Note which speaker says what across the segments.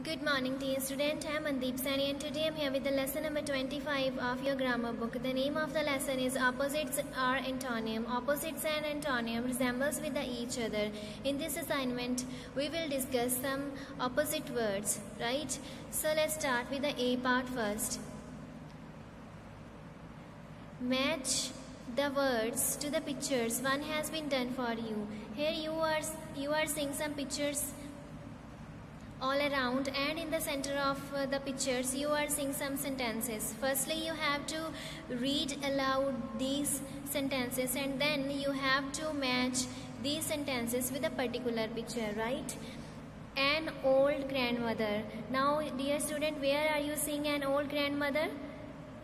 Speaker 1: Good morning, dear student. I am Mandeep Sani and today I am here with the lesson number 25 of your grammar book. The name of the lesson is Opposites are Antonym. Opposites and antonym resembles with each other. In this assignment, we will discuss some opposite words, right? So let's start with the A part first. Match the words to the pictures. One has been done for you. Here you are seeing some pictures all around, and in the center of the pictures you are seeing some sentences. Firstly, you have to read aloud these sentences and then you have to match these sentences with a particular picture, right? An old grandmother. Now dear student, where are you seeing an old grandmother?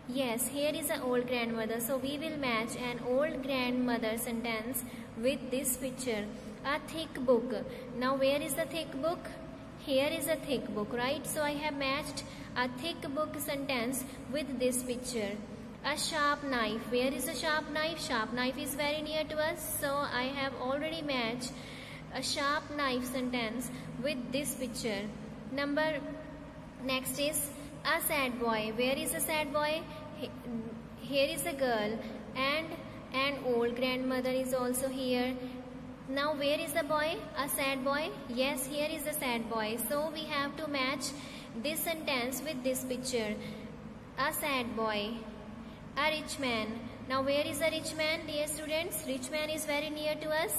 Speaker 1: Yes, here is an old grandmother, so we will match an old grandmother sentence with this picture. A thick book. Now where is the thick book? Here is a thick book, right? So I have matched a thick book sentence with this picture. A sharp knife. Where is a sharp knife? Sharp knife is very near to us, so I have already matched a sharp knife sentence with this picture. Next is a sad boy. Where is a sad boy? Here is a girl and an old grandmother is also here. Now where is the boy? A sad boy? Yes, here is a sad boy. So we have to match this sentence with this picture. A sad boy. A rich man. Now where is a rich man, dear students? Rich man is very near to us.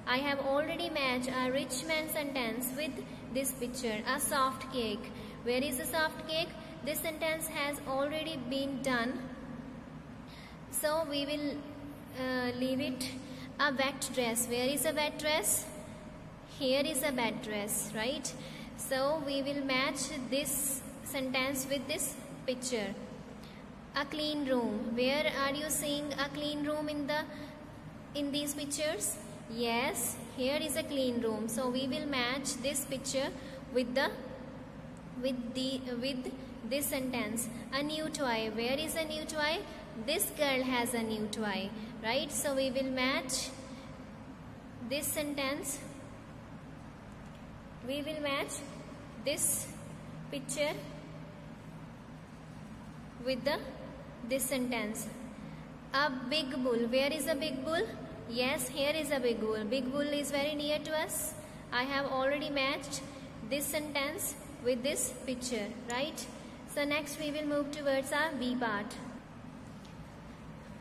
Speaker 1: I have already matched a rich man sentence with this picture. A soft cake. Where is a soft cake? This sentence has already been done, so we will leave it. A wet dress. Where is a wet dress? Here is a wet dress, right? So we will match this sentence with this picture. A clean room. Where are you seeing a clean room in these pictures? Yes, here is a clean room. So we will match this picture with this sentence. A new toy. Where is a new toy? This girl has a new toy, right? So we will match this sentence. We will match this picture with this sentence. A big bull. Where is a big bull? Yes, here is a big bull. Big bull is very near to us. I have already matched this sentence with this picture, right? So next we will move towards our B part.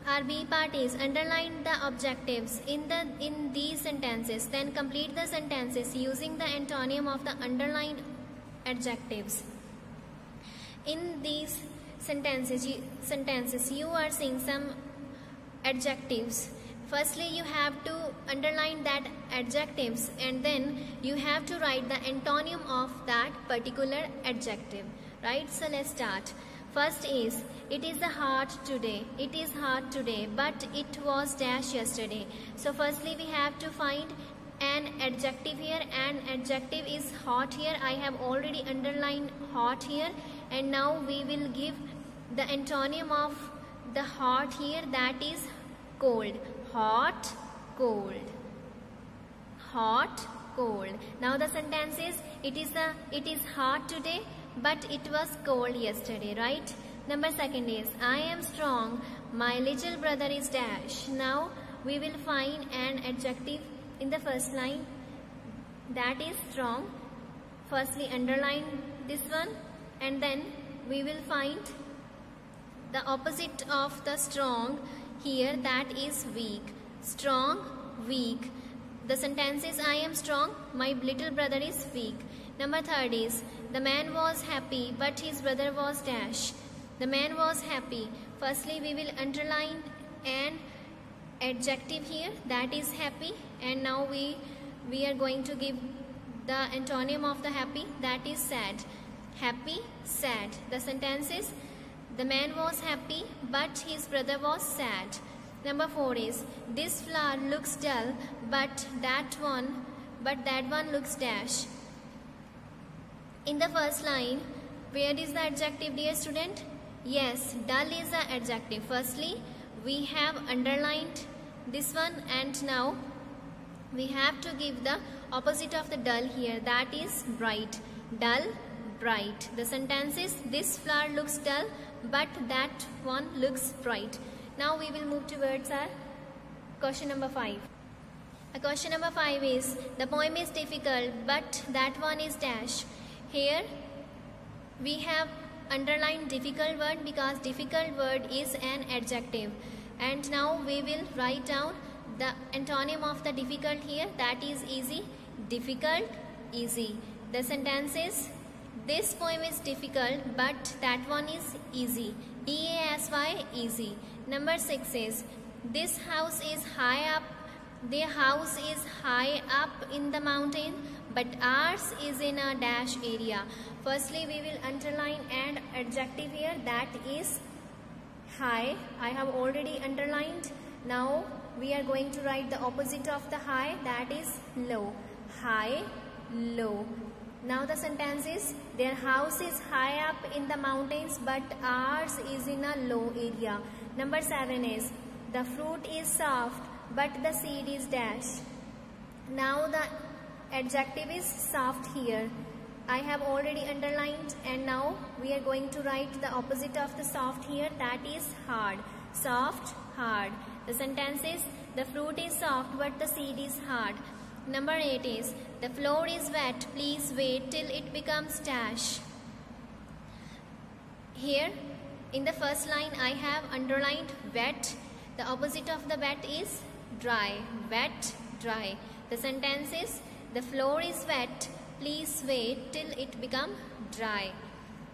Speaker 1: Our B part is underline the objectives in these sentences, then complete the sentences using the antonym of the underlined adjectives. In these sentences you are seeing some adjectives. Firstly, you have to underline that adjectives and then you have to write the antonym of that particular adjective, right? So let's start. First is, it is hot today. It is hot today, but it was dash yesterday. So firstly we have to find an adjective here. An adjective is hot here. I have already underlined hot here, and now we will give the antonym of the hot here, that is cold. Hot, cold. Hot, cold. Now the sentence is, it is hot today, but it was cold yesterday, right? Number second is, I am strong, my little brother is dash. Now we will find an adjective in the first line, that is strong. Firstly underline this one and then we will find the opposite of the strong here, that is weak. Strong, weak. The sentence is, I am strong, my little brother is weak. Number third is, the man was happy, but his brother was dash. The man was happy. Firstly, we will underline an adjective here, that is happy, and now we are going to give the antonym of the happy, that is sad. Happy, sad. The sentence is, the man was happy, but his brother was sad. Number 4 is, this flower looks dull, but that one looks dash. In the first line, where is the adjective, dear student? Yes, dull is the adjective. Firstly, we have underlined this one and now we have to give the opposite of the dull here, that is bright. Dull, bright. The sentence is, this flower looks dull, but that one looks bright. Now we will move towards our question number 5. Question number 5 is, the poem is difficult, but that one is dash. Here we have underlined difficult word because difficult word is an adjective. And now we will write down the antonym of the difficult here, that is easy. Difficult, easy. The sentence is, this poem is difficult, but that one is easy. EASY, easy. Number 6 is, this house is high up. The house is high up in the mountain, but ours is in a dash area. Firstly, we will underline an adjective here, that is high. I have already underlined. Now we are going to write the opposite of the high, that is low. High, low. Now the sentence is, their house is high up in the mountains, but ours is in a low area. Number 7 is, the fruit is soft, but the seed is dash. Now the adjective is soft here. I have already underlined, and now we are going to write the opposite of the soft here, that is hard. Soft, hard. The sentence is, the fruit is soft, but the seed is hard. Number 8 is, the floor is wet, please wait till it becomes dash. Here in the first line I have underlined wet. The opposite of the wet is dry. Wet, dry. The sentence is, the floor is wet, please wait till it become dry.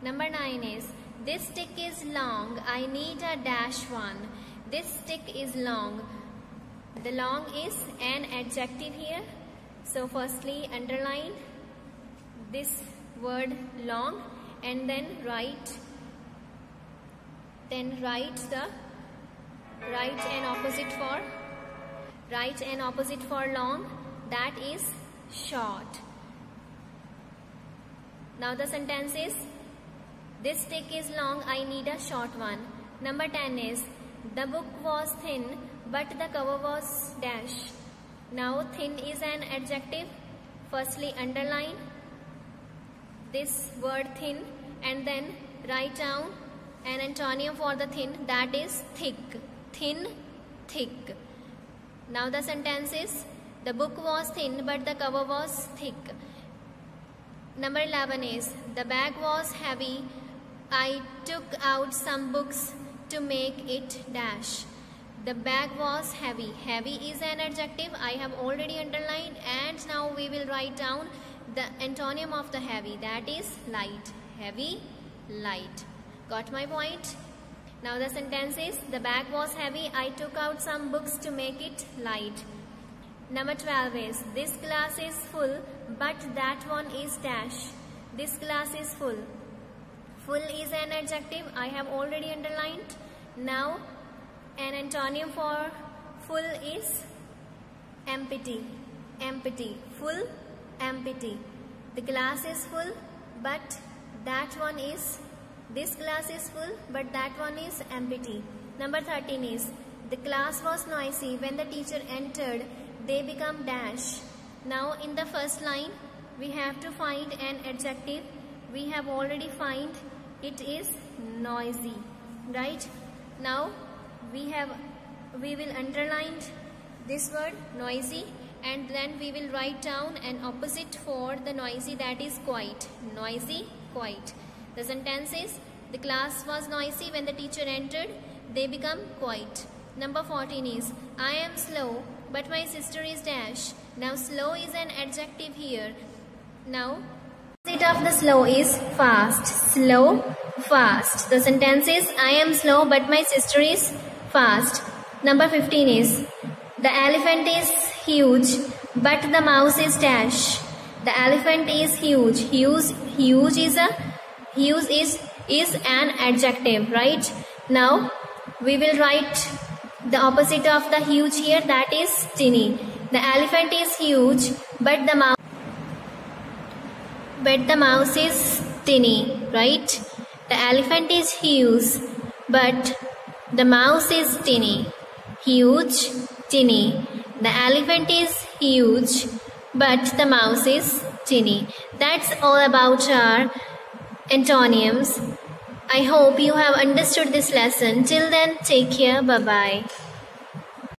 Speaker 1: Number 9 is, this stick is long, I need a dash one. This stick is long. The long is an adjective here. So firstly underline this word long and then write an opposite for long, that is short. Now the sentence is, this stick is long, I need a short one. Number 10 is, the book was thin, but the cover was dash. Now thin is an adjective. Firstly underline this word thin and then write down an antonym for the thin, that is thick. Thin, thick. Now the sentence is, the book was thin, but the cover was thick. Number 11 is, the bag was heavy, I took out some books to make it dash. The bag was heavy. Heavy is an adjective. I have already underlined, and now we will write down the antonym of the heavy, that is light. Heavy, light. Got my point? Now the sentence is, the bag was heavy, I took out some books to make it light. Number 12 is, this glass is full, but that one is dash. This glass is full. Full is an adjective. I have already underlined. Now an antonym for full is empty. Empty. Full, empty. The glass is full, but that one is, this glass is full, but that one is empty. Number 13 is, the class was noisy. When the teacher entered, they become dash. Now in the first line, we have to find an adjective. We have already find it is noisy, right? Now we will underline this word noisy, and then we will write down an opposite for the noisy, that is quiet. Noisy, quiet. The sentence is, the class was noisy. When the teacher entered, they become quiet. Number 14 is, I am slow, but my sister is dash. Now slow is an adjective here. Now opposite of the slow is fast. Slow, fast. The sentence is, I am slow, but my sister is fast. Number 15 is, the elephant is huge, but the mouse is dash. The elephant is huge. Huge is an adjective, right? Now we will write the opposite of the huge here, that is tiny. The elephant is huge, but the mouse is tiny, right? The elephant is huge, but the mouse is tiny. Huge, tiny. The elephant is huge, but the mouse is tiny. That's all about our antonyms. I hope you have understood this lesson. Till then, take care. Bye bye.